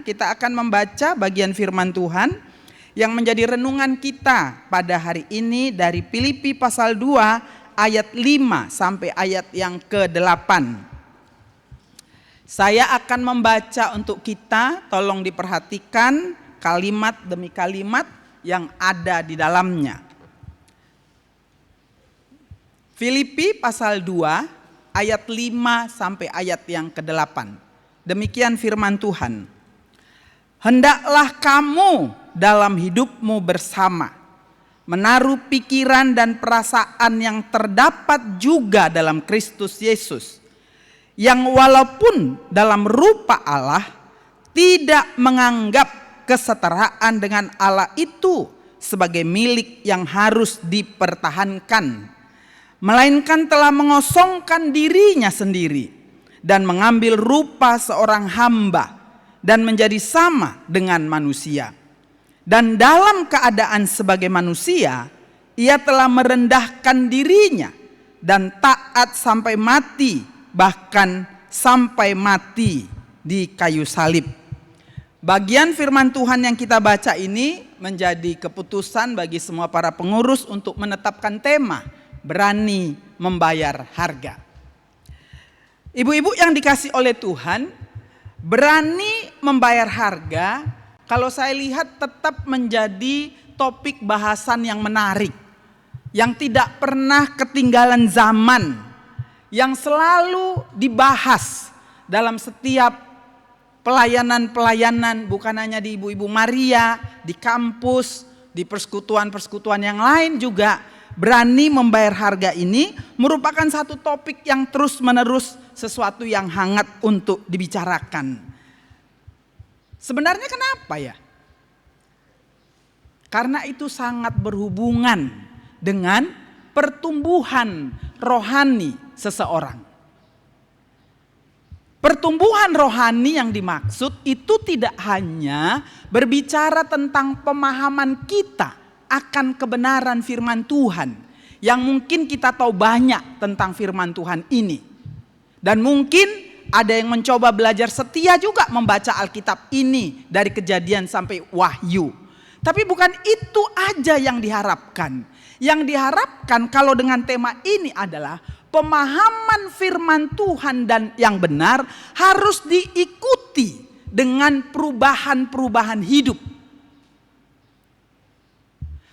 Kita akan membaca bagian firman Tuhan yang menjadi renungan kita pada hari ini dari Filipi pasal 2 ayat 5 sampai ayat yang ke-8. Saya akan membaca untuk kita, tolong diperhatikan kalimat demi kalimat yang ada di dalamnya. Filipi pasal 2 ayat 5 sampai ayat yang ke-8. Demikian firman Tuhan. Hendaklah kamu dalam hidupmu bersama menaruh pikiran dan perasaan yang terdapat juga dalam Kristus Yesus, yang walaupun dalam rupa Allah tidak menganggap kesetaraan dengan Allah itu sebagai milik yang harus dipertahankan, melainkan telah mengosongkan dirinya sendiri dan mengambil rupa seorang hamba dan menjadi sama dengan manusia. Dan dalam keadaan sebagai manusia, ia telah merendahkan dirinya dan taat sampai mati, bahkan sampai mati di kayu salib. Bagian firman Tuhan yang kita baca ini menjadi keputusan bagi semua para pengurus untuk menetapkan tema berani membayar harga. Ibu-ibu yang dikasih oleh Tuhan, berani membayar harga, kalau saya lihat tetap menjadi topik bahasan yang menarik, yang tidak pernah ketinggalan zaman, yang selalu dibahas dalam setiap pelayanan-pelayanan, bukan hanya di Ibu-Ibu Maria, di kampus, di persekutuan-persekutuan yang lain juga. Berani membayar harga ini merupakan satu topik yang terus-menerus, sesuatu yang hangat untuk dibicarakan. Sebenarnya kenapa ya? Karena itu sangat berhubungan dengan pertumbuhan rohani seseorang. Pertumbuhan rohani yang dimaksud itu tidak hanya berbicara tentang pemahaman kita akan kebenaran firman Tuhan, yang mungkin kita tahu banyak tentang firman Tuhan ini. Dan mungkin ada yang mencoba belajar setia juga membaca Alkitab ini dari Kejadian sampai Wahyu. Tapi bukan itu aja yang diharapkan. Yang diharapkan kalau dengan tema ini adalah pemahaman firman Tuhan dan yang benar harus diikuti dengan perubahan-perubahan hidup.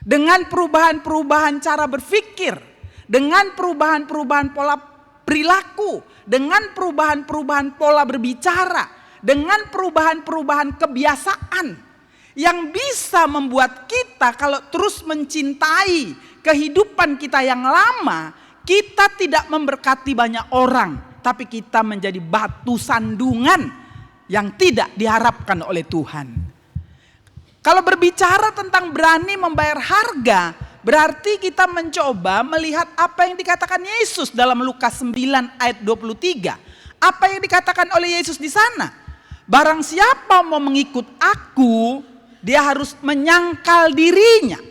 Dengan perubahan-perubahan cara berpikir, dengan perubahan-perubahan pola perilaku, dengan perubahan-perubahan pola berbicara, dengan perubahan-perubahan kebiasaan yang bisa membuat kita kalau terus mencintai kehidupan kita yang lama, kita tidak memberkati banyak orang, tapi kita menjadi batu sandungan yang tidak diharapkan oleh Tuhan. Kalau berbicara tentang berani membayar harga, berarti kita mencoba melihat apa yang dikatakan Yesus dalam Lukas 9 ayat 23. Apa yang dikatakan oleh Yesus di sana? Barang siapa mau mengikut aku, dia harus menyangkal dirinya,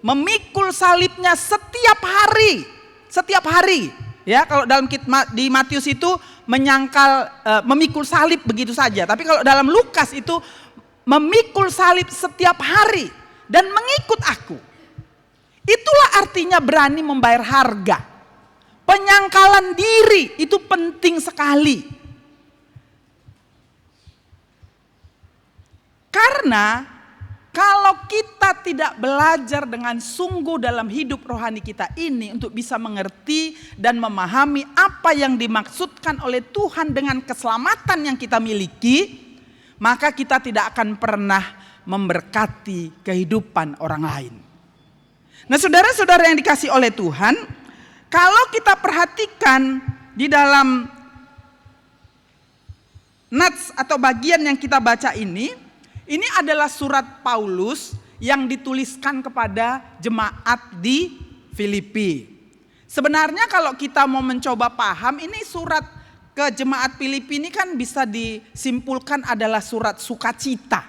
memikul salibnya setiap hari. Setiap hari. Ya, kalau dalam di Matius itu menyangkal, memikul salib begitu saja. Tapi kalau dalam Lukas itu memikul salib setiap hari dan mengikut aku. Itulah artinya berani membayar harga. Penyangkalan diri itu penting sekali. Karena kalau kita tidak belajar dengan sungguh dalam hidup rohani kita ini untuk bisa mengerti dan memahami apa yang dimaksudkan oleh Tuhan dengan keselamatan yang kita miliki, maka kita tidak akan pernah memberkati kehidupan orang lain. Nah, saudara-saudara yang dikasih oleh Tuhan, kalau kita perhatikan di dalam nats atau bagian yang kita baca ini adalah surat Paulus yang dituliskan kepada jemaat di Filipi. Sebenarnya kalau kita mau mencoba paham, ini surat ke jemaat Filipi ini kan bisa disimpulkan adalah surat sukacita.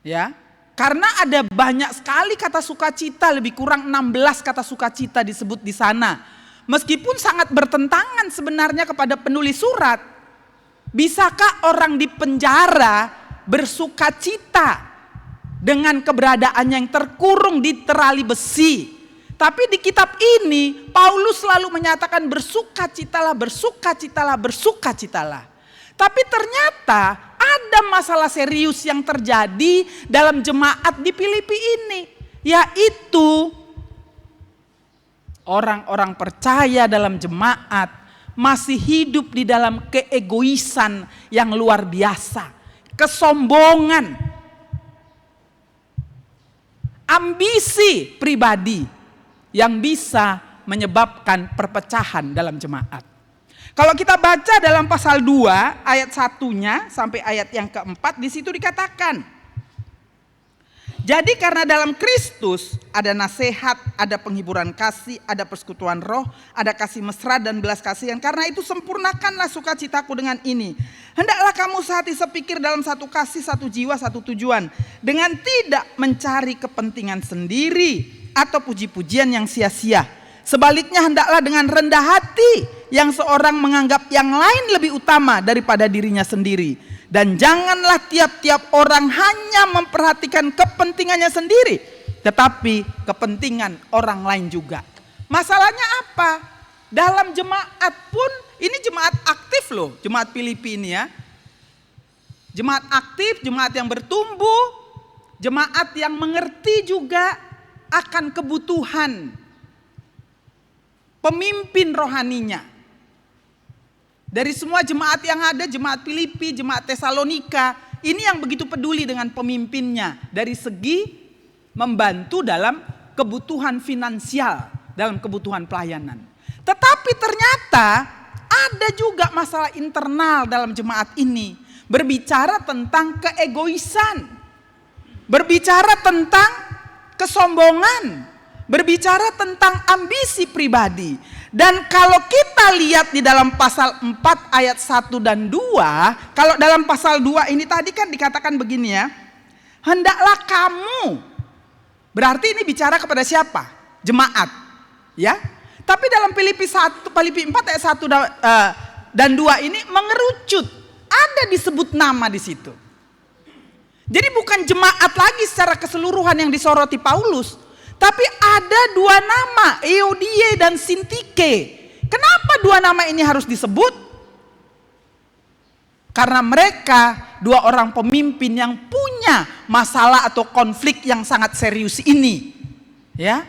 Ya. Karena ada banyak sekali kata sukacita, lebih kurang 16 kata sukacita disebut di sana. Meskipun sangat bertentangan sebenarnya kepada penulis surat. Bisakah orang di penjara bersukacita dengan keberadaannya yang terkurung di terali besi. Tapi di kitab ini Paulus selalu menyatakan bersukacitalah, bersukacitalah, bersukacitalah. Tapi ternyata ada masalah serius yang terjadi dalam jemaat di Filipi ini, yaitu orang-orang percaya dalam jemaat masih hidup di dalam keegoisan yang luar biasa, kesombongan, ambisi pribadi yang bisa menyebabkan perpecahan dalam jemaat. Kalau kita baca dalam pasal 2 ayat 1-nya sampai ayat yang keempat, di situ dikatakan, jadi karena dalam Kristus ada nasihat, ada penghiburan kasih, ada persekutuan roh, ada kasih mesra dan belas kasihan. Karena itu sempurnakanlah sukacitaku dengan ini. Hendaklah kamu sehati sepikir dalam satu kasih, satu jiwa, satu tujuan. Dengan tidak mencari kepentingan sendiri atau puji-pujian yang sia-sia. Sebaliknya hendaklah dengan rendah hati yang seorang menganggap yang lain lebih utama daripada dirinya sendiri. Dan janganlah tiap-tiap orang hanya memperhatikan kepentingannya sendiri, tetapi kepentingan orang lain juga. Masalahnya apa? Dalam jemaat pun, ini jemaat aktif loh, jemaat Filipi ini ya. Jemaat aktif, jemaat yang bertumbuh, jemaat yang mengerti juga akan kebutuhan pemimpin rohaninya. Dari semua jemaat yang ada, jemaat Filipi, jemaat Tesalonika, ini yang begitu peduli dengan pemimpinnya dari segi membantu dalam kebutuhan finansial, dalam kebutuhan pelayanan. Tetapi ternyata ada juga masalah internal dalam jemaat ini, berbicara tentang keegoisan, berbicara tentang kesombongan, berbicara tentang ambisi pribadi. Dan kalau kita lihat di dalam pasal 4 ayat 1 dan 2, kalau dalam pasal 2 ini tadi kan dikatakan begini ya, hendaklah kamu, berarti ini bicara kepada siapa? Jemaat, ya. Tapi dalam Filipi 4 ayat 1 dan 2 ini mengerucut, ada disebut nama di situ. Jadi bukan jemaat lagi secara keseluruhan yang disoroti Paulus, tapi ada dua nama, Euodia dan Sintike. Kenapa dua nama ini harus disebut? Karena mereka dua orang pemimpin yang punya masalah atau konflik yang sangat serius ini, ya,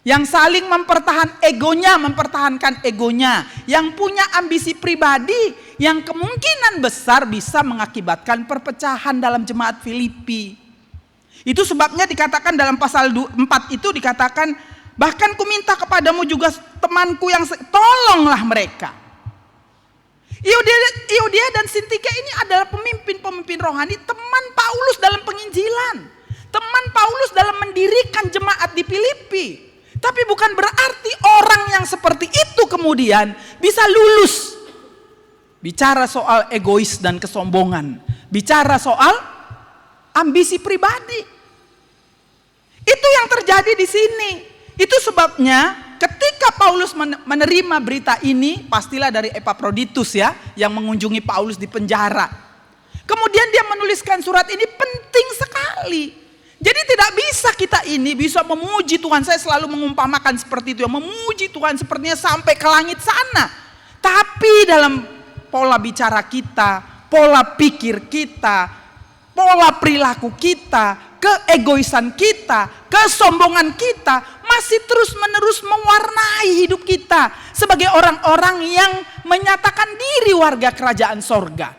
yang saling mempertahankan egonya, yang punya ambisi pribadi, yang kemungkinan besar bisa mengakibatkan perpecahan dalam jemaat Filipi. Itu sebabnya dikatakan dalam pasal 4 itu dikatakan, bahkan kuminta kepadamu juga temanku yang tolonglah mereka. Euodia dan Sintike ini adalah pemimpin-pemimpin rohani, teman Paulus dalam penginjilan, teman Paulus dalam mendirikan jemaat di Filipi. Tapi bukan berarti orang yang seperti itu kemudian bisa lulus bicara soal egois dan kesombongan, bicara soal ambisi pribadi. Itu yang terjadi di sini. Itu sebabnya ketika Paulus menerima berita ini, pastilah dari Epaphroditus ya, yang mengunjungi Paulus di penjara. Kemudian dia menuliskan surat ini, penting sekali. Jadi tidak bisa kita ini bisa memuji Tuhan. Saya selalu mengumpamakan seperti itu ya, memuji Tuhan sepertinya sampai ke langit sana. Tapi dalam pola bicara kita, pola pikir kita, pola perilaku kita, keegoisan kita, kesombongan kita masih terus-menerus mewarnai hidup kita sebagai orang-orang yang menyatakan diri warga kerajaan sorga.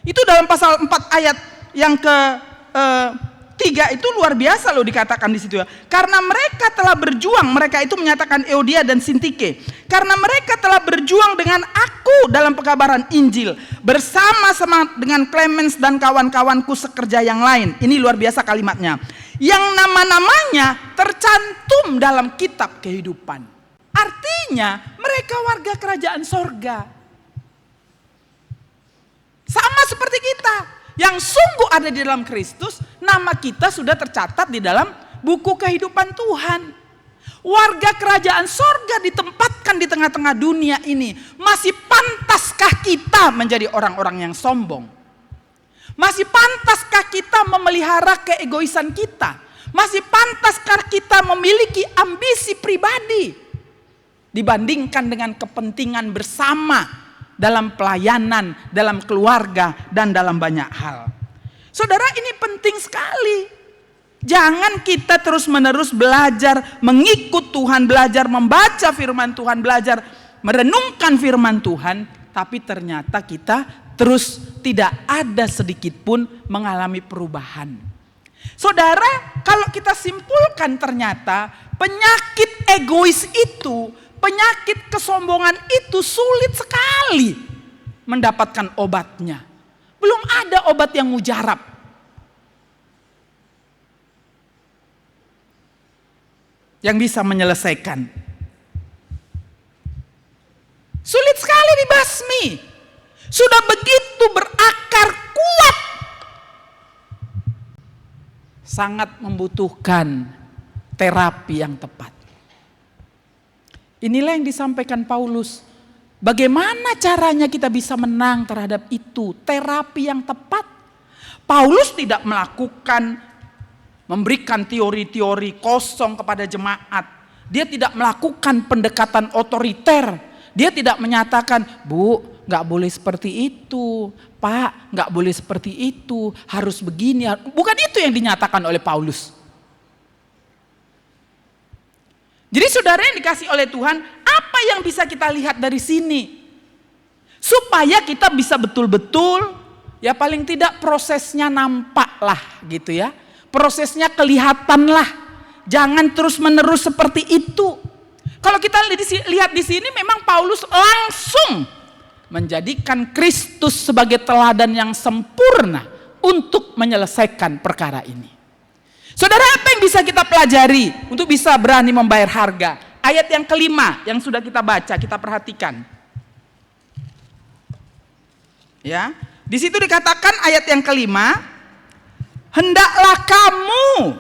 Itu dalam pasal 4 ayat yang ke-3 itu luar biasa loh dikatakan di situ ya. Karena mereka telah berjuang, mereka itu menyatakan Euodia dan Sintike. Karena mereka telah berjuang dengan aku dalam pekabaran Injil, bersama-sama dengan Clemens dan kawan-kawanku sekerja yang lain. Ini luar biasa kalimatnya. Yang nama-namanya tercantum dalam kitab kehidupan. Artinya mereka warga kerajaan sorga. Sama seperti kita, yang sungguh ada di dalam Kristus, nama kita sudah tercatat di dalam buku kehidupan Tuhan. Warga kerajaan sorga ditempatkan di tengah-tengah dunia ini. Masih pantaskah kita menjadi orang-orang yang sombong? Masih pantaskah kita memelihara keegoisan kita? Masih pantaskah kita memiliki ambisi pribadi dibandingkan dengan kepentingan bersama dalam pelayanan, dalam keluarga, dan dalam banyak hal? Saudara, ini penting sekali. Jangan kita terus-menerus belajar mengikut Tuhan, belajar membaca firman Tuhan, belajar merenungkan firman Tuhan, tapi ternyata kita terus tidak ada sedikit pun mengalami perubahan. Saudara, kalau kita simpulkan ternyata penyakit egois itu, penyakit kesombongan itu sulit sekali mendapatkan obatnya. Belum ada obat yang mujarab. Yang bisa menyelesaikan. Sulit sekali dibasmi. Sudah begitu berakar kuat. Sangat membutuhkan terapi yang tepat. Inilah yang disampaikan Paulus. Bagaimana caranya kita bisa menang terhadap itu? Terapi yang tepat. Paulus tidak memberikan teori-teori kosong kepada jemaat. Dia tidak melakukan pendekatan otoriter. Dia tidak menyatakan, Bu, gak boleh seperti itu. Pak, gak boleh seperti itu. Harus begini. Bukan itu yang dinyatakan oleh Paulus. Jadi saudara yang dikasih oleh Tuhan, apa yang bisa kita lihat dari sini? Supaya kita bisa betul-betul, ya paling tidak prosesnya nampak lah gitu ya. Prosesnya kelihatan lah. Jangan terus-menerus seperti itu. Kalau kita lihat di sini memang Paulus langsung menjadikan Kristus sebagai teladan yang sempurna untuk menyelesaikan perkara ini. Saudara, apa yang bisa kita pelajari untuk bisa berani membayar harga? Ayat yang kelima yang sudah kita baca, kita perhatikan. Ya, di situ dikatakan ayat yang kelima, hendaklah kamu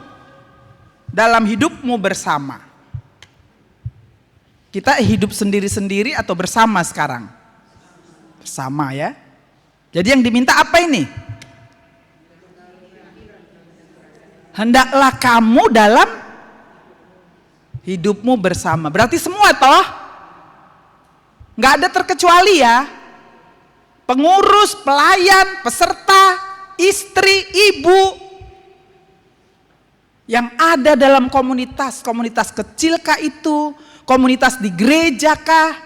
dalam hidupmu bersama. Kita hidup sendiri-sendiri atau bersama sekarang? Bersama ya. Jadi yang diminta apa ini? Hendaklah kamu dalam hidupmu bersama. Berarti semua toh? Nggak ada terkecuali ya. Pengurus, pelayan, peserta, istri, ibu. Yang ada dalam komunitas. Komunitas kecil kah itu? Komunitas di gereja kah?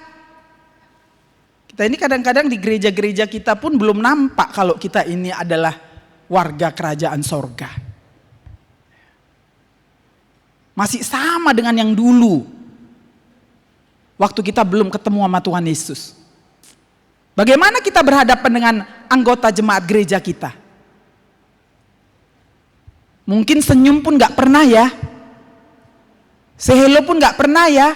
Kita ini kadang-kadang di gereja-gereja kita pun belum nampak kalau kita ini adalah warga kerajaan sorga. Masih sama dengan yang dulu. Waktu kita belum ketemu sama Tuhan Yesus. Bagaimana kita berhadapan dengan anggota jemaat gereja kita? Mungkin senyum pun gak pernah ya. Say hello pun gak pernah ya.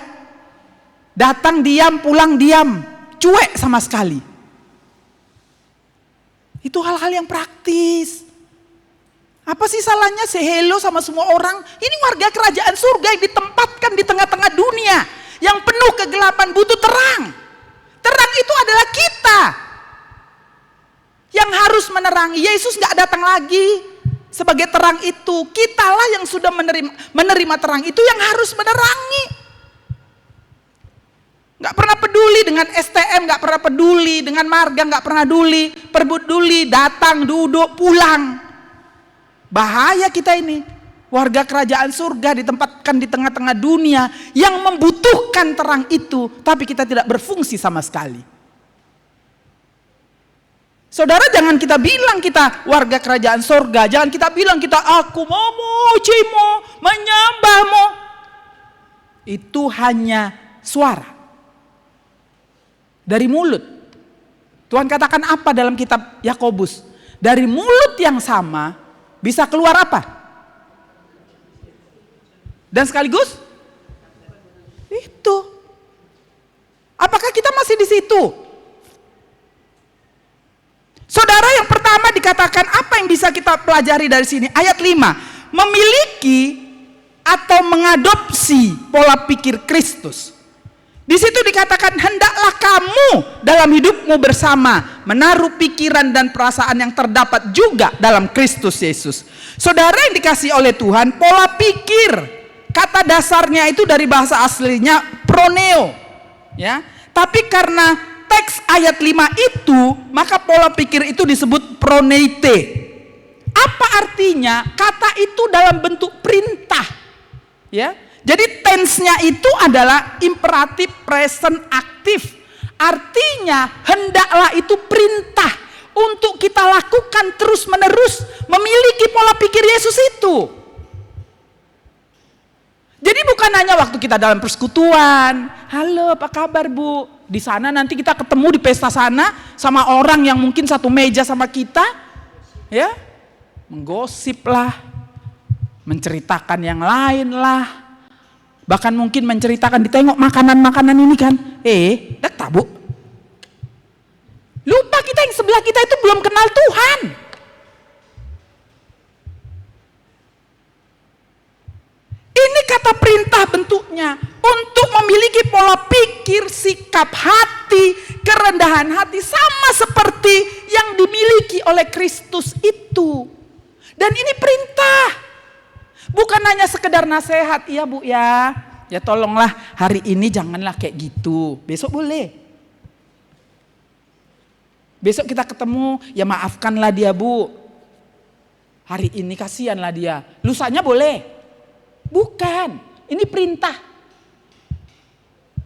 Datang diam, pulang diam. Cuek sama sekali. Itu hal-hal yang praktis. Apa sih salahnya say hello sama semua orang? Ini warga kerajaan surga yang ditempatkan di tengah-tengah dunia. Yang penuh kegelapan, butuh terang. Terang itu adalah kita. Yang harus menerangi. Yesus gak datang lagi sebagai terang itu. Kitalah yang sudah menerima terang itu yang harus menerangi. Gak pernah peduli dengan STM, gak pernah peduli dengan marga, gak pernah peduli, datang, duduk, pulang. Bahaya kita ini, warga kerajaan surga ditempatkan di tengah-tengah dunia yang membutuhkan terang itu, tapi kita tidak berfungsi sama sekali. Saudara, jangan kita bilang kita warga kerajaan surga, jangan kita bilang kita aku memujimu, menyembahmu. Itu hanya suara dari mulut. Tuhan katakan apa dalam kitab Yakobus? Dari mulut yang sama bisa keluar apa? Dan sekaligus itu. Apakah kita masih di situ? Saudara, yang pertama dikatakan apa yang bisa kita pelajari dari sini? Ayat 5. Memiliki atau mengadopsi pola pikir Kristus. Di situ dikatakan hendaklah kamu dalam hidupmu bersama menaruh pikiran dan perasaan yang terdapat juga dalam Kristus Yesus. Saudara yang dikasihi oleh Tuhan, pola pikir, kata dasarnya itu dari bahasa aslinya proneo, ya. Tapi karena teks ayat 5 itu, maka pola pikir itu disebut proneite. Apa artinya? Kata itu dalam bentuk perintah, ya. Jadi tense-nya itu adalah imperatif present aktif. Artinya hendaklah itu perintah untuk kita lakukan terus-menerus memiliki pola pikir Yesus itu. Jadi bukan hanya waktu kita dalam persekutuan, halo apa kabar Bu? Di sana nanti kita ketemu di pesta sana sama orang yang mungkin satu meja sama kita, ya, menggosip lah, menceritakan yang lain lah. Bahkan mungkin menceritakan, ditengok makanan-makanan ini kan. Dak tabu. Lupa kita yang sebelah kita itu belum kenal Tuhan. Ini kata perintah bentuknya. Untuk memiliki pola pikir, sikap hati, kerendahan hati sama seperti yang dimiliki oleh Kristus itu. Dan ini perintah. Bukan hanya sekedar nasihat, iya Bu ya tolonglah hari ini janganlah kayak gitu, besok boleh. Besok kita ketemu, ya maafkanlah dia Bu. Hari ini kasihanlah dia, lusanya boleh. Bukan, ini perintah.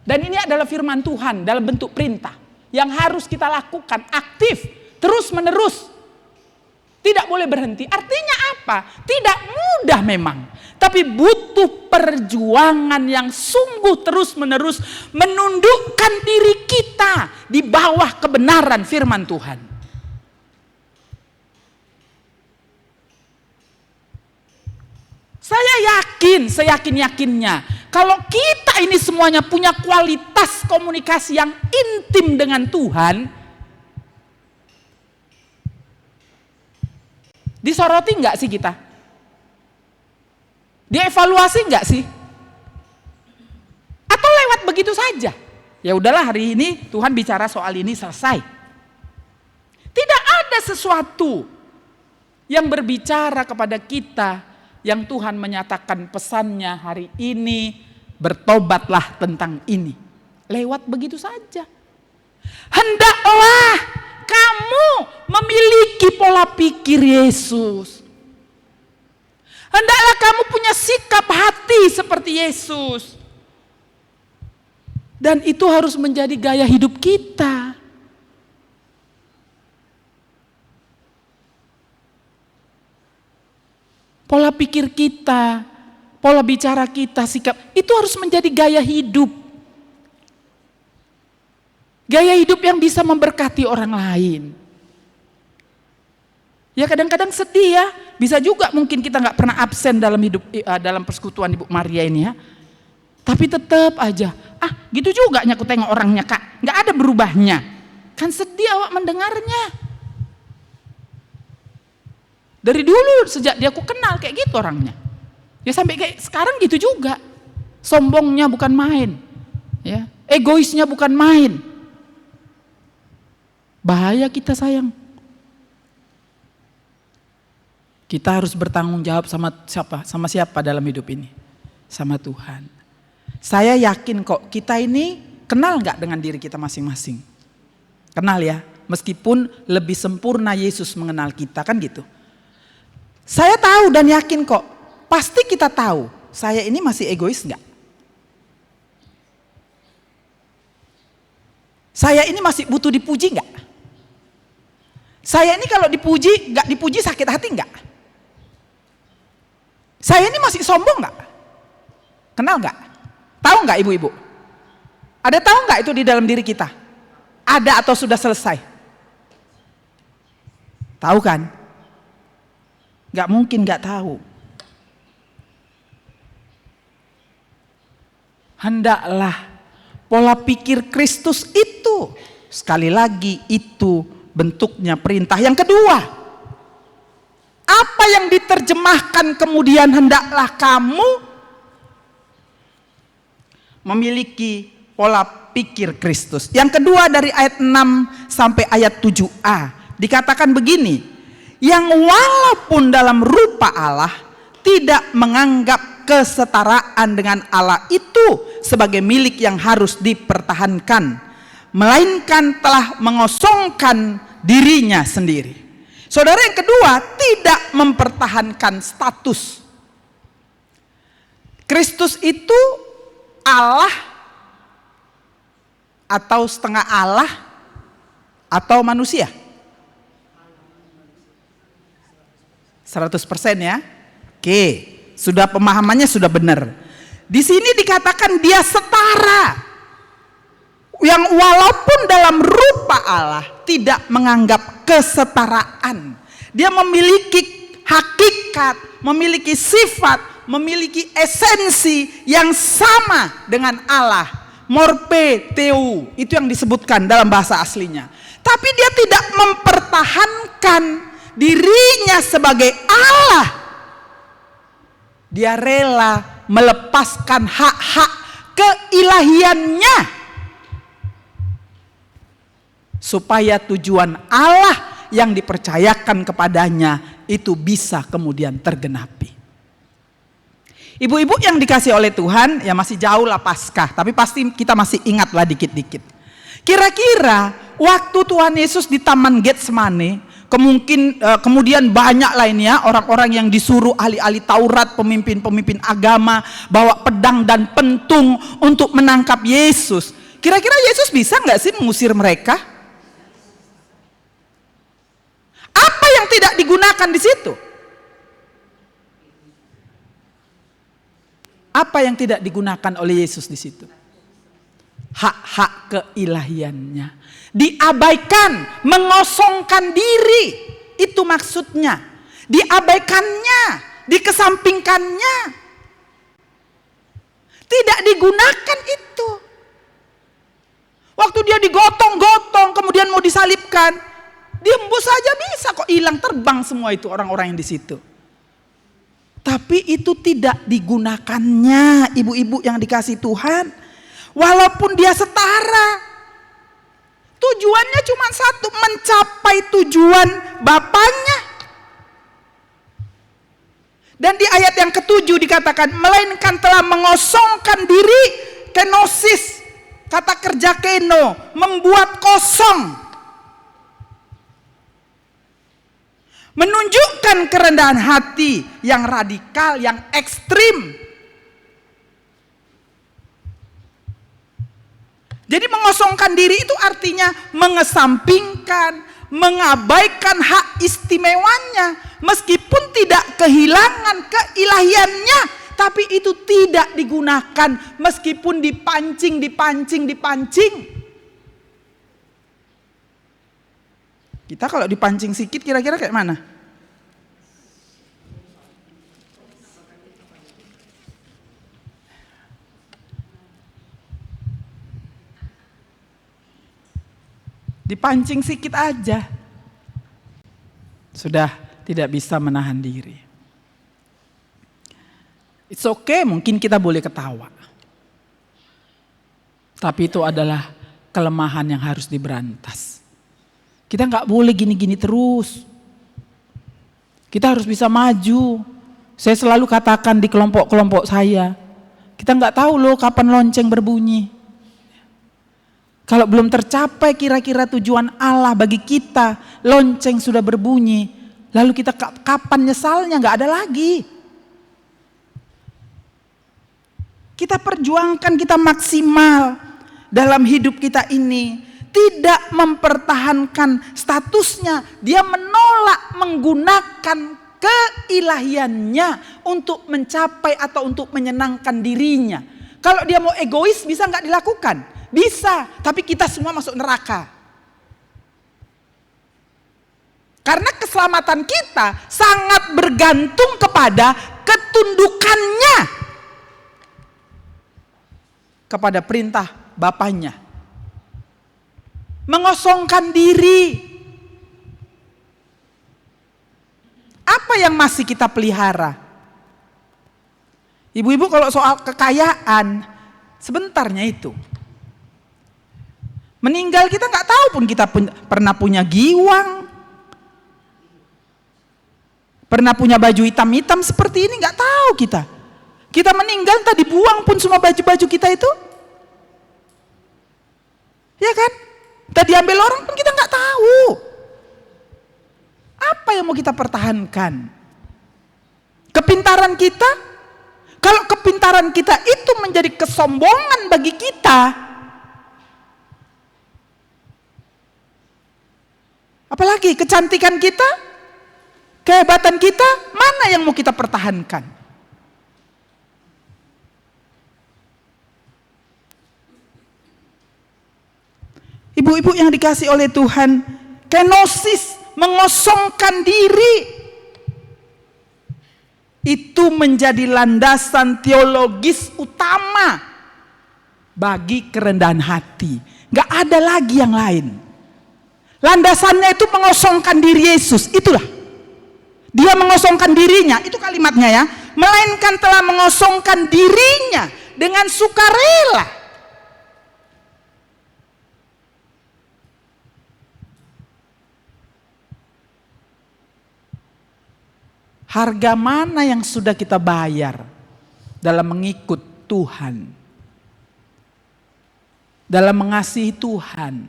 Dan ini adalah firman Tuhan dalam bentuk perintah yang harus kita lakukan aktif, terus menerus. Tidak boleh berhenti. Artinya apa? Tidak mudah memang. Tapi butuh perjuangan yang sungguh terus-menerus menundukkan diri kita di bawah kebenaran firman Tuhan. Saya yakin, seyakin-yakinnya, kalau kita ini semuanya punya kualitas komunikasi yang intim dengan Tuhan, disoroti enggak sih kita? Dievaluasi enggak sih? Atau lewat begitu saja? Ya udahlah, hari ini Tuhan bicara soal ini, selesai. Tidak ada sesuatu yang berbicara kepada kita yang Tuhan menyatakan pesannya hari ini, bertobatlah tentang ini. Lewat begitu saja. Hendaklah kamu memiliki pola pikir Yesus. Hendaklah kamu punya sikap hati seperti Yesus. Dan itu harus menjadi gaya hidup kita. Pola pikir kita, pola bicara kita, sikap, itu harus menjadi gaya hidup. Gaya hidup yang bisa memberkati orang lain. Ya kadang-kadang sedih ya, bisa juga mungkin kita nggak pernah absen dalam hidup, dalam persekutuan Ibu Maria ini ya. Tapi tetap aja, gitu juga aku tengok orangnya Kak, nggak ada berubahnya. Kan sedih awak mendengarnya. Dari dulu sejak dia aku kenal kayak gitu orangnya. Ya sampai kayak sekarang gitu juga. Sombongnya bukan main. Ya, egoisnya bukan main. Bahaya kita sayang. Kita harus bertanggung jawab sama siapa? Sama siapa dalam hidup ini? Sama Tuhan. Saya yakin kok kita ini kenal gak dengan diri kita masing-masing? Kenal ya, meskipun lebih sempurna Yesus mengenal kita, kan gitu. Saya tahu dan yakin kok, pasti kita tahu, saya ini masih egois gak? Saya ini masih butuh dipuji gak? Saya ini kalau dipuji, gak dipuji sakit hati gak? Saya ini masih sombong gak? Kenal gak? Tahu gak ibu-ibu? Ada tahu gak itu di dalam diri kita? Ada atau sudah selesai? Tahu kan? Gak mungkin gak tahu. Hendaklah pola pikir Kristus itu, sekali lagi itu bentuknya perintah. Yang kedua, apa yang diterjemahkan kemudian hendaklah kamu memiliki pola pikir Kristus. Yang kedua dari ayat 6 sampai ayat 7a dikatakan begini, yang walaupun dalam rupa Allah tidak menganggap kesetaraan dengan Allah itu sebagai milik yang harus dipertahankan, melainkan telah mengosongkan dirinya sendiri. Saudara, yang kedua, tidak mempertahankan status. Kristus itu Allah atau setengah Allah atau manusia? 100% ya. Oke, sudah pemahamannya sudah benar. Di sini dikatakan dia setara. Yang walaupun dalam rupa Allah tidak menganggap kesetaraan. Dia memiliki hakikat, memiliki sifat, memiliki esensi yang sama dengan Allah. Morphe theo, itu yang disebutkan dalam bahasa aslinya. Tapi dia tidak mempertahankan dirinya sebagai Allah. Dia rela melepaskan hak-hak keilahiannya supaya tujuan Allah yang dipercayakan kepadanya itu bisa kemudian tergenapi. Ibu-ibu yang dikasih oleh Tuhan, ya masih jauh lah Paskah, tapi pasti kita masih ingatlah dikit-dikit. Kira-kira waktu Tuhan Yesus di Taman Getsemane, kemudian banyak lainnya orang-orang yang disuruh ahli-ahli Taurat, pemimpin-pemimpin agama bawa pedang dan pentung untuk menangkap Yesus. Kira-kira Yesus bisa nggak sih mengusir mereka? Apa yang tidak digunakan di situ? Apa yang tidak digunakan oleh Yesus di situ? Hak-hak keilahiannya diabaikan, mengosongkan diri. Itu maksudnya. Diabaikannya, dikesampingkannya. Tidak digunakan itu. Waktu dia digotong-gotong, kemudian mau disalibkan, diembus saja bisa kok, hilang terbang semua itu orang-orang yang di situ. Tapi itu tidak digunakannya, ibu-ibu yang dikasih Tuhan. Walaupun dia setara, tujuannya cuma satu, mencapai tujuan Bapaknya. Dan di ayat yang ke-7 dikatakan, melainkan telah mengosongkan diri, kenosis, kata kerja keno, membuat kosong. Menunjukkan kerendahan hati yang radikal, yang ekstrim. Jadi mengosongkan diri itu artinya mengesampingkan, mengabaikan hak istimewanya. Meskipun tidak kehilangan keilahiannya, tapi itu tidak digunakan meskipun dipancing. Kita kalau dipancing sedikit kira-kira kayak mana? Dipancing sedikit aja, sudah tidak bisa menahan diri. It's okay, mungkin kita boleh ketawa. Tapi itu adalah kelemahan yang harus diberantas. Kita nggak boleh gini-gini terus. Kita harus bisa maju. Saya selalu katakan di kelompok-kelompok saya, kita nggak tahu loh kapan lonceng berbunyi. Kalau belum tercapai kira-kira tujuan Allah bagi kita, lonceng sudah berbunyi. Lalu kita kapan nyesalnya, nggak ada lagi. Kita perjuangkan, kita maksimal dalam hidup kita ini. Tidak mempertahankan statusnya. Dia menolak menggunakan keilahiannya untuk mencapai atau untuk menyenangkan dirinya. Kalau dia mau egois bisa nggak dilakukan? Bisa, tapi kita semua masuk neraka. Karena keselamatan kita sangat bergantung kepada ketundukannya kepada perintah Bapaknya. Mengosongkan diri. Apa yang masih kita pelihara? Ibu-ibu kalau soal kekayaan, sebentarnya itu. Meninggal kita nggak tahu pun kita pernah punya giwang, pernah punya baju hitam-hitam seperti ini, nggak tahu kita. Kita meninggal entah dibuang pun semua baju-baju kita itu, ya kan? Entah diambil orang pun kita nggak tahu. Apa yang mau kita pertahankan? Kepintaran kita? Kalau kepintaran kita itu menjadi kesombongan bagi kita, apalagi kecantikan kita, kehebatan kita, mana yang mau kita pertahankan? Ibu-ibu yang dikasih oleh Tuhan, kenosis, mengosongkan diri, itu menjadi landasan teologis utama bagi kerendahan hati. Gak ada lagi yang lain. Landasannya itu mengosongkan diri Yesus, itulah. Dia mengosongkan dirinya, itu kalimatnya ya. Melainkan telah mengosongkan dirinya dengan sukarela. Harga mana yang sudah kita bayar dalam mengikut Tuhan, dalam mengasihi Tuhan,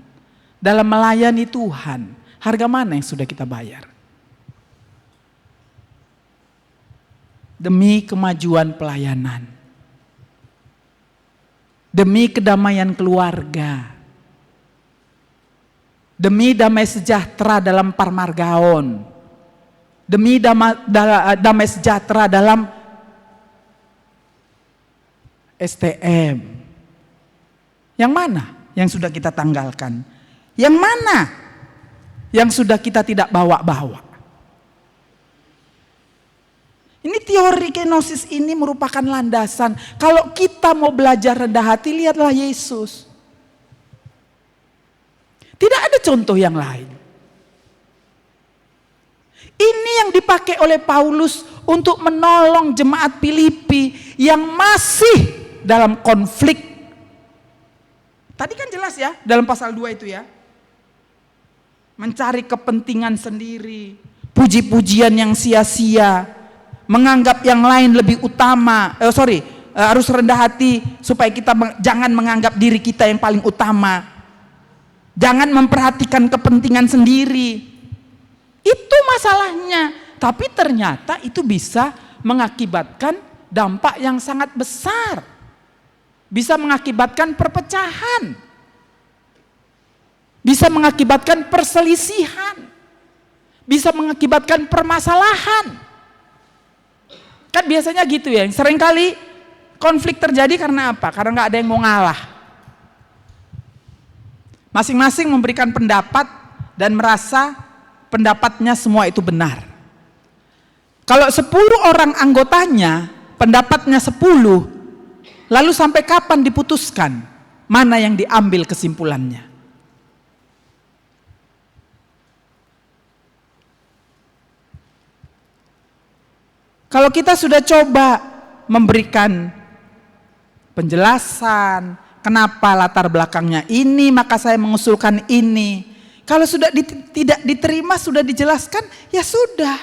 dalam melayani Tuhan? Harga mana yang sudah kita bayar? Demi kemajuan pelayanan, demi kedamaian keluarga, demi damai sejahtera dalam Parmargaon, demi damai sejahtera dalam STM. Yang mana yang sudah kita tanggalkan? Yang mana yang sudah kita tidak bawa-bawa? Ini teori kenosis ini merupakan landasan. Kalau kita mau belajar rendah hati, lihatlah Yesus. Tidak ada contoh yang lain. Ini yang dipakai oleh Paulus untuk menolong jemaat Filipi yang masih dalam konflik. Tadi kan jelas ya, dalam pasal 2 itu ya. Mencari kepentingan sendiri, puji-pujian yang sia-sia, menganggap yang lain lebih utama. Harus rendah hati supaya kita jangan menganggap diri kita yang paling utama. Jangan memperhatikan kepentingan sendiri. Itu masalahnya. Tapi ternyata itu bisa mengakibatkan dampak yang sangat besar. Bisa mengakibatkan perpecahan. Bisa mengakibatkan perselisihan. Bisa mengakibatkan permasalahan. Kan biasanya gitu ya. Seringkali konflik terjadi karena apa? Karena nggak ada yang mau ngalah. Masing-masing memberikan pendapat dan merasa pendapatnya semua itu benar. Kalau 10 orang anggotanya, pendapatnya 10, lalu sampai kapan diputuskan mana yang diambil kesimpulannya? Kalau kita sudah coba memberikan penjelasan, kenapa latar belakangnya ini, maka saya mengusulkan ini. Kalau sudah tidak diterima, sudah dijelaskan, ya sudah.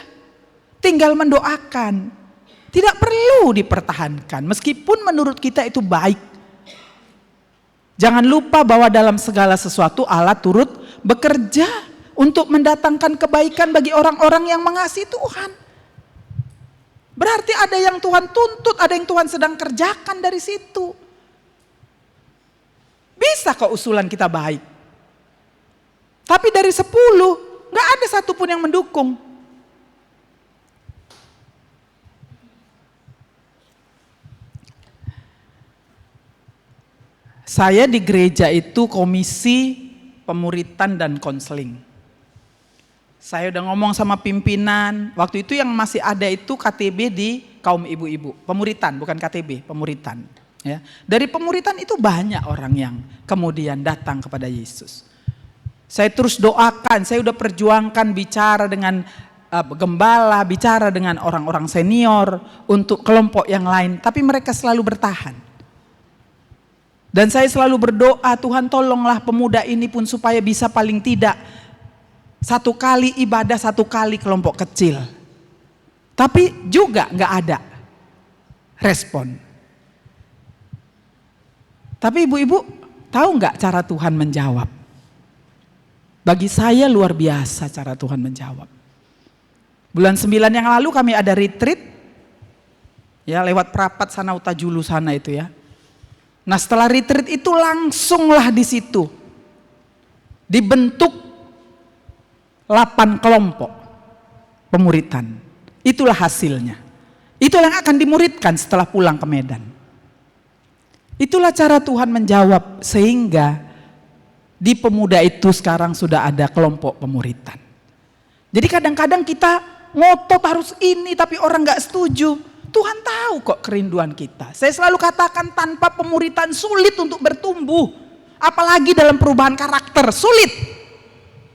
Tinggal mendoakan. Tidak perlu dipertahankan. Meskipun menurut kita itu baik. Jangan lupa bahwa dalam segala sesuatu Allah turut bekerja untuk mendatangkan kebaikan bagi orang-orang yang mengasihi Tuhan. Berarti ada yang Tuhan tuntut, ada yang Tuhan sedang kerjakan dari situ. Bisa kok usulan kita baik. Tapi dari 10, gak ada satupun yang mendukung. Saya di gereja itu komisi pemuritan dan konseling. Saya udah ngomong sama pimpinan, waktu itu yang masih ada itu KTB di kaum ibu-ibu. Pemuritan, bukan KTB, pemuritan. Ya. Dari pemuritan itu banyak orang yang kemudian datang kepada Yesus. Saya terus doakan, saya udah perjuangkan bicara dengan gembala, bicara dengan orang-orang senior untuk kelompok yang lain, tapi mereka selalu bertahan. Dan saya selalu berdoa, Tuhan tolonglah pemuda ini pun supaya bisa paling tidak 1 kali ibadah, 1 kali kelompok kecil. Tapi juga nggak ada respon. Tapi ibu-ibu tahu nggak cara Tuhan menjawab? Bagi saya luar biasa cara Tuhan menjawab. Bulan 9 yang lalu kami ada retreat, ya lewat Prapat sana Utajulu sana itu ya. Nah setelah retreat itu langsunglah di situ dibentuk 8 kelompok pemuritan. Itulah hasilnya. Itulah yang akan dimuridkan setelah pulang ke Medan. Itulah cara Tuhan menjawab sehingga di pemuda itu sekarang sudah ada kelompok pemuritan. Jadi kadang-kadang kita ngotot harus ini tapi orang gak setuju. Tuhan tahu kok kerinduan kita. Saya selalu katakan tanpa pemuritan sulit untuk bertumbuh. Apalagi dalam perubahan karakter, sulit.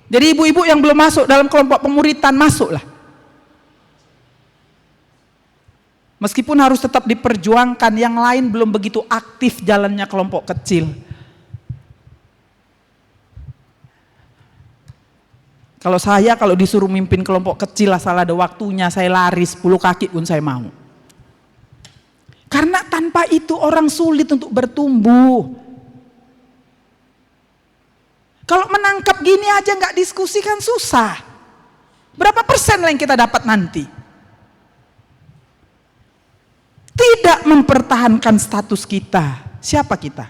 Jadi ibu-ibu yang belum masuk dalam kelompok pemuritan, masuklah. Meskipun harus tetap diperjuangkan, yang lain belum begitu aktif jalannya kelompok kecil. Kalau disuruh mimpin kelompok kecil asal ada waktunya, saya lari 10 kaki pun saya mau. Karena tanpa itu orang sulit untuk bertumbuh. Kalau menangkap gini aja nggak diskusi kan susah. Berapa persen lah yang kita dapat nanti? Tidak mempertahankan status kita. Siapa kita?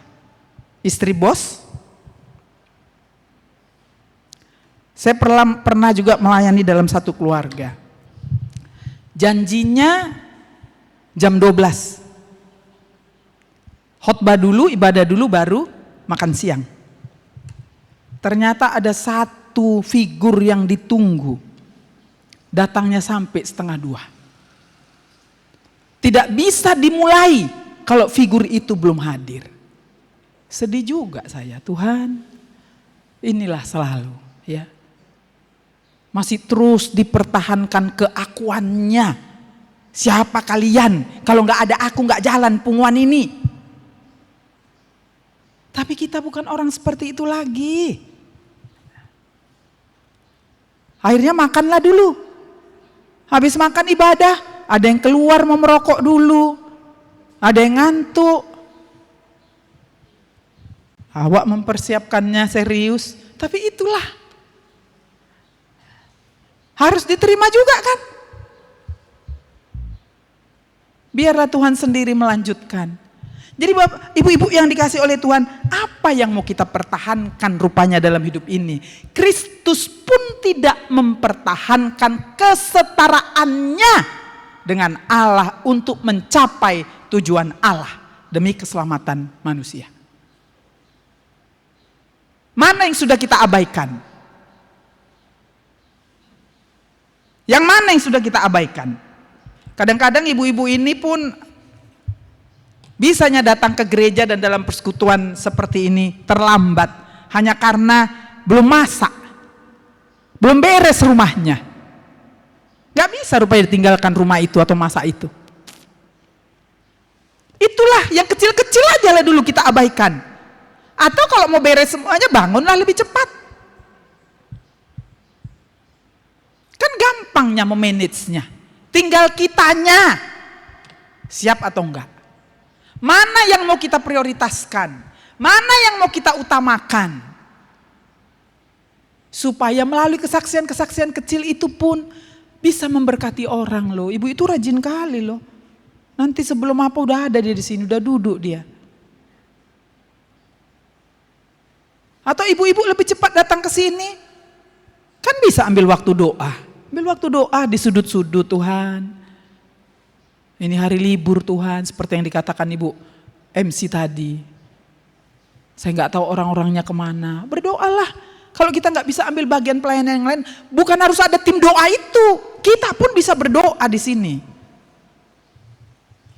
Istri bos? Saya pernah juga melayani dalam satu keluarga. Janjinya jam 12. Khotbah dulu, ibadah dulu, baru makan siang. Ternyata ada satu figur yang ditunggu. Datangnya sampai 1:30. Tidak bisa dimulai kalau figur itu belum hadir. Sedih juga saya, Tuhan. Inilah selalu ya. Masih terus dipertahankan keakuannya. Siapa kalian? Kalau nggak ada aku nggak jalan punguan ini. Tapi kita bukan orang seperti itu lagi. Akhirnya makanlah dulu. Habis makan ibadah, ada yang keluar mau merokok dulu. Ada yang ngantuk. Awak mempersiapkannya serius, tapi itulah. Harus diterima juga kan? Biarlah Tuhan sendiri melanjutkan. Jadi Bapak, ibu-ibu yang dikasih oleh Tuhan, apa yang mau kita pertahankan rupanya dalam hidup ini? Kristus pun tidak mempertahankan kesetaraannya dengan Allah untuk mencapai tujuan Allah demi keselamatan manusia. Mana yang sudah kita abaikan? Yang mana yang sudah kita abaikan? Kadang-kadang ibu-ibu ini pun bisanya datang ke gereja dan dalam persekutuan seperti ini terlambat hanya karena belum masak, belum beres rumahnya. Gak bisa rupanya ditinggalkan rumah itu atau masak itu. Itulah yang kecil-kecil aja lah dulu kita abaikan. Atau kalau mau beres semuanya bangunlah lebih cepat. Kan gampangnya memanagenya. Tinggal kitanya siap atau enggak. Mana yang mau kita prioritaskan? Mana yang mau kita utamakan? Supaya melalui kesaksian-kesaksian kecil itu pun bisa memberkati orang loh. Ibu itu rajin kali loh. Nanti sebelum apa udah ada dia di sini, udah duduk dia. Atau ibu-ibu lebih cepat datang ke sini. Kan bisa ambil waktu doa. Ambil waktu doa di sudut-sudut Tuhan. Ini hari libur Tuhan, seperti yang dikatakan Ibu MC tadi. Saya nggak tahu orang-orangnya kemana. Berdoalah. Kalau kita nggak bisa ambil bagian pelayanan yang lain, bukan harus ada tim doa itu. Kita pun bisa berdoa di sini.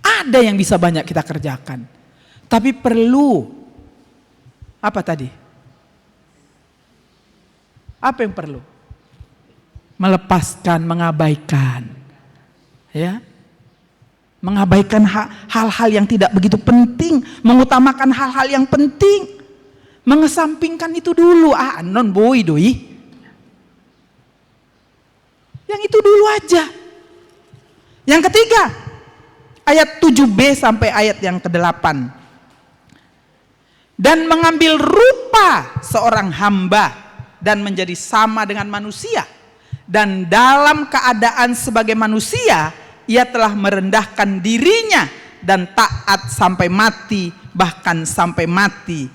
Ada yang bisa banyak kita kerjakan. Tapi perlu, apa tadi? Apa yang perlu? Melepaskan, mengabaikan. Ya. mengabaikan hal-hal yang tidak begitu penting, mengutamakan hal-hal yang penting, mengesampingkan itu dulu. Non boy doi, yang itu dulu aja. Yang ketiga, ayat 7b sampai ayat yang ke-8. Dan mengambil rupa seorang hamba dan menjadi sama dengan manusia, dan dalam keadaan sebagai manusia ia telah merendahkan dirinya dan taat sampai mati, bahkan sampai mati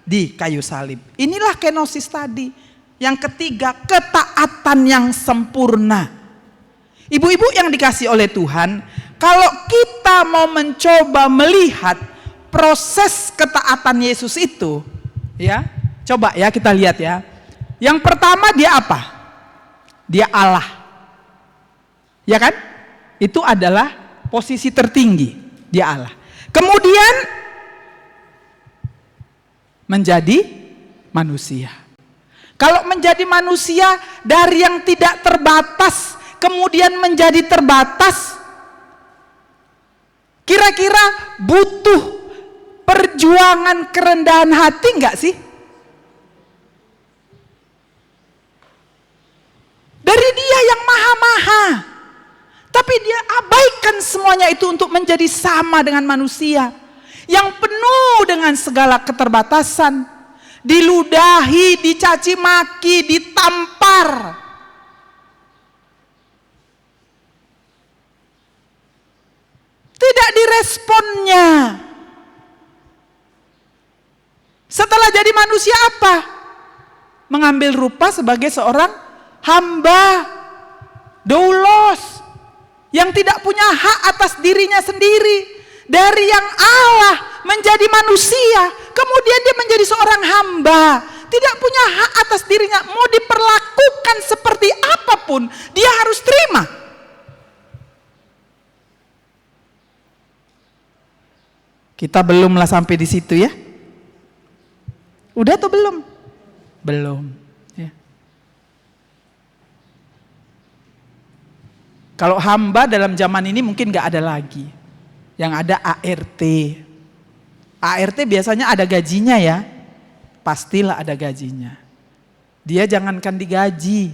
di kayu salib. Inilah kenosis tadi. Yang ketiga, ketaatan yang sempurna. Ibu-ibu yang dikasih oleh Tuhan, kalau kita mau mencoba melihat proses ketaatan Yesus itu, ya, coba ya kita lihat ya. Yang pertama, dia apa? Dia Allah. Ya kan? Itu adalah posisi tertinggi, dia Allah. Kemudian menjadi manusia. Kalau menjadi manusia dari yang tidak terbatas kemudian menjadi terbatas, kira-kira butuh perjuangan kerendahan hati enggak sih? Dari dia yang maha-maha, tapi dia abaikan semuanya itu untuk menjadi sama dengan manusia yang penuh dengan segala keterbatasan, diludahi, dicaci maki, ditampar. Tidak diresponnya. Setelah jadi manusia apa? Mengambil rupa sebagai seorang hamba, doulos, yang tidak punya hak atas dirinya sendiri. Dari yang Allah menjadi manusia, kemudian dia menjadi seorang hamba, tidak punya hak atas dirinya. Mau diperlakukan seperti apapun, dia harus terima. Kita belumlah sampai di situ ya. Udah atau belum? Belum. Ya. Kalau hamba dalam zaman ini mungkin gak ada lagi. Yang ada ART. ART biasanya ada gajinya ya. Pastilah ada gajinya. Dia jangankan digaji,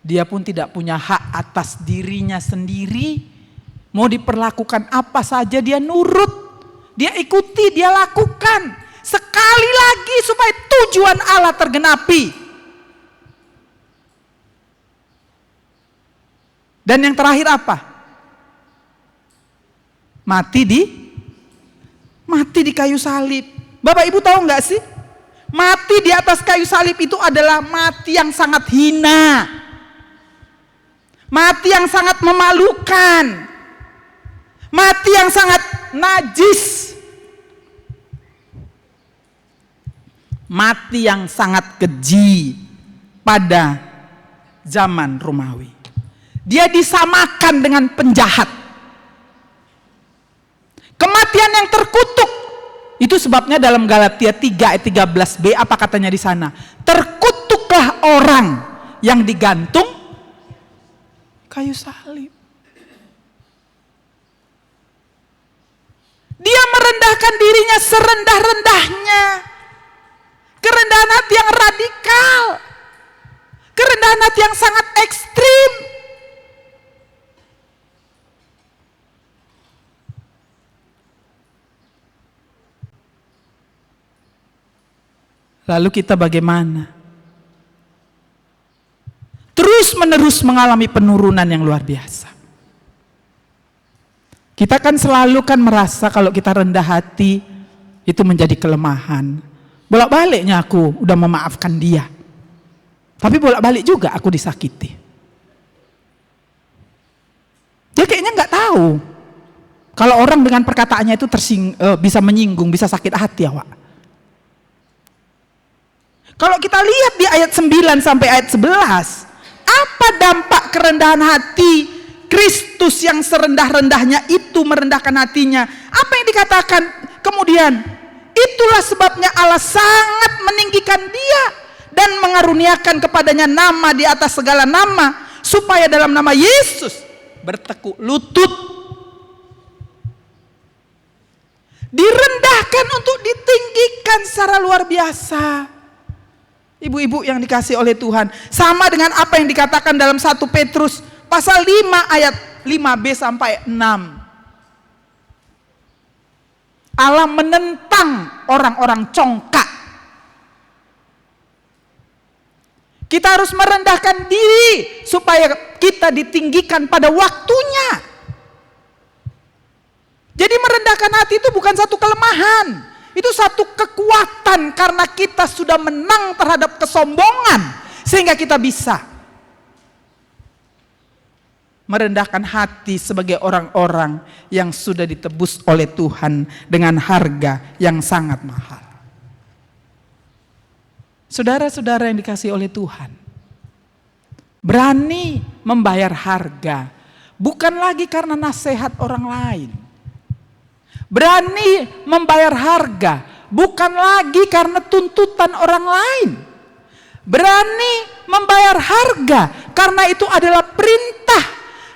dia pun tidak punya hak atas dirinya sendiri. Mau diperlakukan apa saja dia nurut. Dia ikuti, dia lakukan. Sekali lagi supaya tujuan Allah tergenapi. Dan yang terakhir apa? Mati di kayu salib. Bapak Ibu tahu nggak sih? Mati di atas kayu salib itu adalah mati yang sangat hina. Mati yang sangat memalukan. Mati yang sangat najis. Mati yang sangat keji pada zaman Romawi. Dia disamakan dengan penjahat. Kematian yang terkutuk. Itu sebabnya dalam Galatia 3 ayat 13b apa katanya di sana? Terkutuklah orang yang digantung kayu salib. Dia merendahkan dirinya serendah-rendahnya. Kerendahan hati yang radikal. Kerendahan hati yang sangat ekstrim. Lalu kita bagaimana? Terus menerus mengalami penurunan yang luar biasa. Kita kan selalu kan merasa kalau kita rendah hati itu menjadi kelemahan. Bolak-baliknya aku udah memaafkan dia, tapi bolak-balik juga aku disakiti. Dia kayaknya nggak tahu kalau orang dengan perkataannya itu bisa menyinggung, bisa sakit hati awak. Kalau kita lihat di ayat 9 sampai ayat 11, apa dampak kerendahan hati Kristus yang serendah-rendahnya itu merendahkan hatinya? Apa yang dikatakan kemudian? Itulah sebabnya Allah sangat meninggikan dia dan mengaruniakan kepadanya nama di atas segala nama, supaya dalam nama Yesus bertekuk lutut dilahirkan untuk ditinggikan secara luar biasa. Ibu-ibu yang dikasih oleh Tuhan, sama dengan apa yang dikatakan dalam 1 Petrus pasal 5 ayat 5b sampai 6. Allah menentang orang-orang congkak. Kita harus merendahkan diri supaya kita ditinggikan pada waktunya. Jadi merendahkan hati itu bukan satu kelemahan, itu satu kekuatan karena kita sudah menang terhadap kesombongan sehingga kita bisa merendahkan hati sebagai orang-orang yang sudah ditebus oleh Tuhan dengan harga yang sangat mahal. Saudara-saudara yang dikasihi oleh Tuhan, berani membayar harga bukan lagi karena nasihat orang lain. Berani membayar harga bukan lagi karena tuntutan orang lain. Berani membayar harga karena itu adalah perintah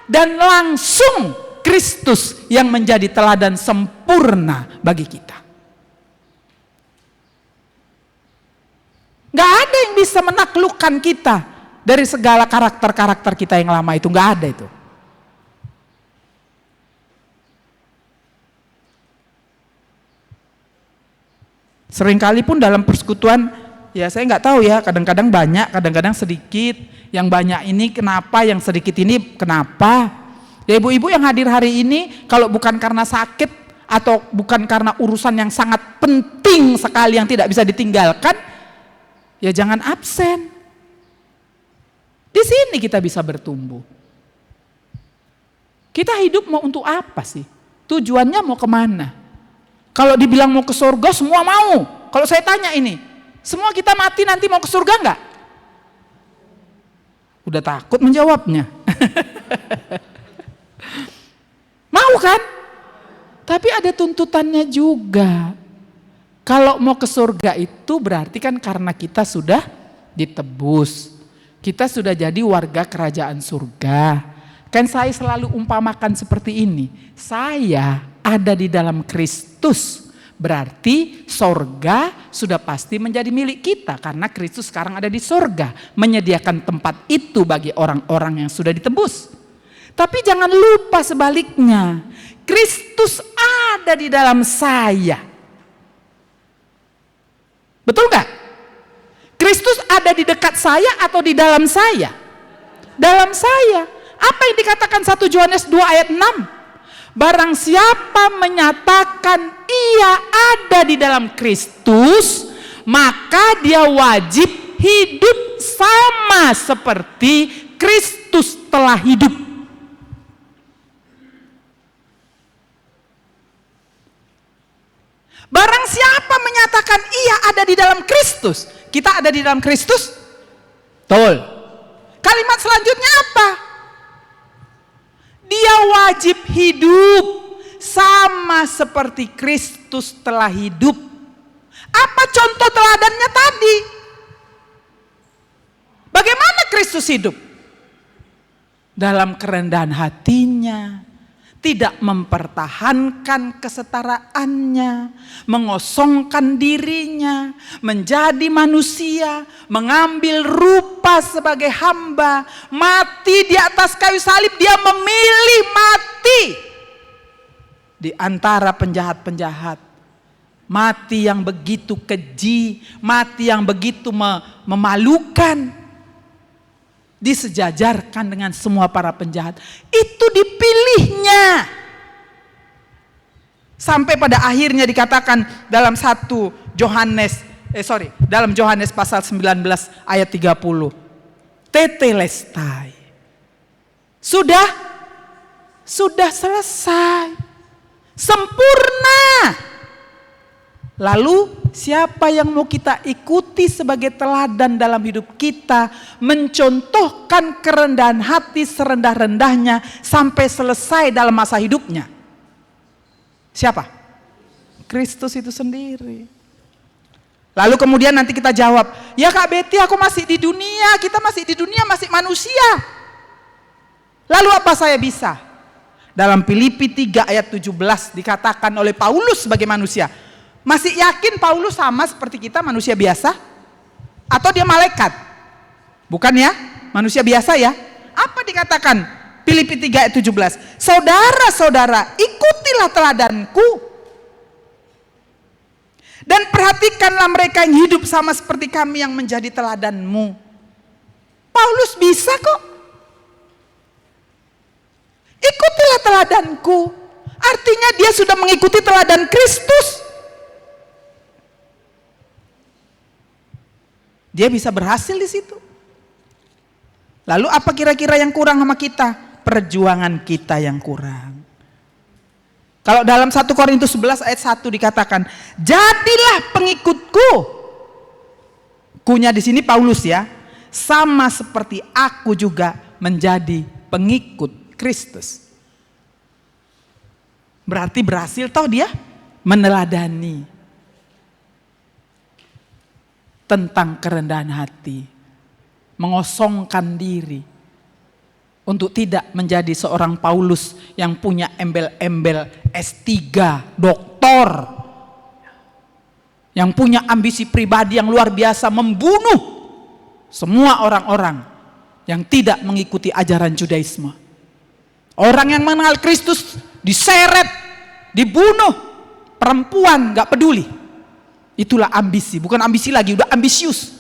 dan langsung Kristus yang menjadi teladan sempurna bagi kita. Gak ada yang bisa menaklukkan kita dari segala karakter-karakter kita yang lama itu, gak ada itu. Seringkali pun dalam persekutuan, ya saya nggak tahu ya, kadang-kadang banyak, kadang-kadang sedikit. Yang banyak ini kenapa, yang sedikit ini kenapa? Ya ibu-ibu yang hadir hari ini, kalau bukan karena sakit atau bukan karena urusan yang sangat penting sekali yang tidak bisa ditinggalkan, ya jangan absen. Di sini kita bisa bertumbuh. Kita hidup mau untuk apa sih? Tujuannya mau kemana? Kalau dibilang mau ke surga, semua mau. Kalau saya tanya ini, semua kita mati nanti mau ke surga enggak? Udah takut menjawabnya. Mau kan? Tapi ada tuntutannya juga. Kalau mau ke surga itu berarti kan karena kita sudah ditebus. Kita sudah jadi warga kerajaan surga. Kan saya selalu umpamakan seperti ini. Saya ada di dalam Kristus. Berarti surga sudah pasti menjadi milik kita. Karena Kristus sekarang ada di surga. Menyediakan tempat itu bagi orang-orang yang sudah ditebus. Tapi jangan lupa sebaliknya. Kristus ada di dalam saya. Betul gak? Kristus ada di dekat saya atau di dalam saya? Dalam saya. Apa yang dikatakan 1 Yohanes 2 ayat 6? Barang siapa menyatakan ia ada di dalam Kristus, maka dia wajib hidup sama seperti Kristus telah hidup. Barang siapa menyatakan ia ada di dalam Kristus, kita ada di dalam Kristus? Betul. Kalimat selanjutnya apa? Dia wajib hidup sama seperti Kristus telah hidup. Apa contoh teladannya tadi? Bagaimana Kristus hidup? Dalam kerendahan hatinya, tidak mempertahankan kesetaraannya, mengosongkan dirinya, menjadi manusia, mengambil rupa sebagai hamba, mati di atas kayu salib. Dia memilih mati di antara penjahat-penjahat. Mati yang begitu keji, mati yang begitu memalukan, disejajarkan dengan semua para penjahat. Itu dipilihnya. Sampai pada akhirnya dikatakan dalam dalam Yohanes pasal 19 ayat 30. Tetelestai. Sudah selesai. Sempurna. Lalu siapa yang mau kita ikuti sebagai teladan dalam hidup kita, mencontohkan kerendahan hati serendah-rendahnya sampai selesai dalam masa hidupnya? Siapa? Kristus itu sendiri. Lalu kemudian nanti kita jawab, ya Kak Betty, aku masih di dunia, kita masih di dunia, masih manusia. Lalu apa saya bisa? Dalam Filipi 3 ayat 17 dikatakan oleh Paulus sebagai manusia, Masih yakin Paulus sama seperti kita, manusia biasa? Atau dia malaikat? Bukan ya, manusia biasa ya. Apa dikatakan? Filipi 3 ayat 17. Saudara-saudara, ikutilah teladanku. Dan perhatikanlah mereka yang hidup sama seperti kami yang menjadi teladanmu. Paulus bisa kok. Ikutilah teladanku. Artinya dia sudah mengikuti teladan Kristus. Dia bisa berhasil di situ. Lalu apa kira-kira yang kurang sama kita? Perjuangan kita yang kurang. Kalau dalam 1 Korintus 11 ayat 1 dikatakan, jadilah pengikutku. Kunya di sini Paulus ya, sama seperti aku juga menjadi pengikut Kristus. Berarti berhasil toh dia meneladani tentang kerendahan hati, mengosongkan diri untuk tidak menjadi seorang Paulus yang punya embel-embel S3, doktor, yang punya ambisi pribadi yang luar biasa, membunuh semua orang-orang yang tidak mengikuti ajaran Judaisme. Orang yang mengenal Kristus diseret, dibunuh, perempuan gak peduli. Itulah ambisi, bukan ambisi lagi, udah ambisius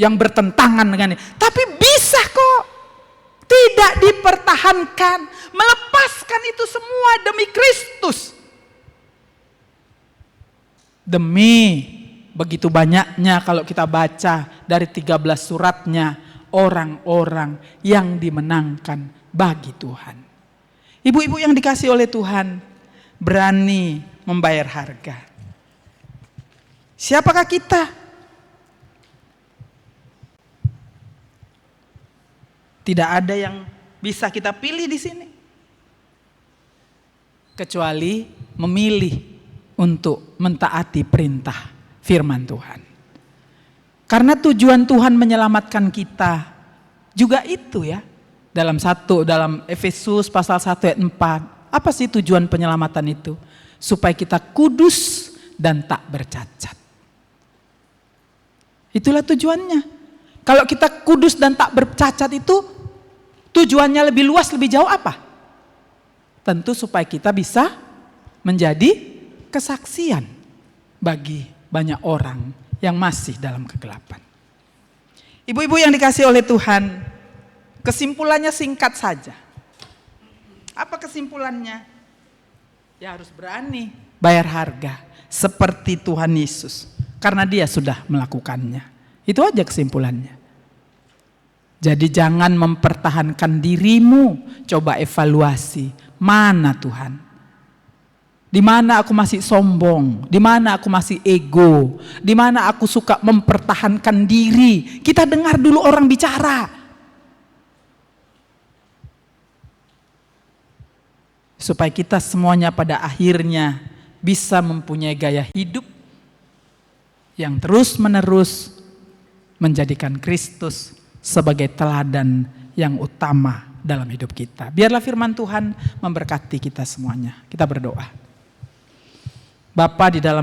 yang bertentangan dengannya. Tapi bisa kok, tidak dipertahankan, melepaskan itu semua demi Kristus. Demi begitu banyaknya kalau kita baca dari 13 suratnya, orang-orang yang dimenangkan bagi Tuhan. Ibu-ibu yang dikasih oleh Tuhan, berani membayar harga. Siapakah kita? Tidak ada yang bisa kita pilih di sini, kecuali memilih untuk mentaati perintah firman Tuhan. Karena tujuan Tuhan menyelamatkan kita juga itu ya. Dalam Efesus pasal 1 ayat 4. Apa sih tujuan penyelamatan itu? Supaya kita kudus dan tak bercacat. Itulah tujuannya. Kalau kita kudus dan tak bercacat itu tujuannya lebih luas, lebih jauh apa? Tentu supaya kita bisa menjadi kesaksian bagi banyak orang yang masih dalam kegelapan. Ibu-ibu yang dikasih oleh Tuhan, kesimpulannya singkat saja. Apa kesimpulannya? Ya harus berani bayar harga seperti Tuhan Yesus, karena dia sudah melakukannya. Itu aja kesimpulannya. Jadi jangan mempertahankan dirimu, coba evaluasi, mana Tuhan? Di mana aku masih sombong, di mana aku masih ego, di mana aku suka mempertahankan diri. Kita dengar dulu orang bicara. Supaya kita semuanya pada akhirnya bisa mempunyai gaya hidup yang terus-menerus menjadikan Kristus sebagai teladan yang utama dalam hidup kita. Biarlah firman Tuhan memberkati kita semuanya. Kita berdoa. Bapa di dalam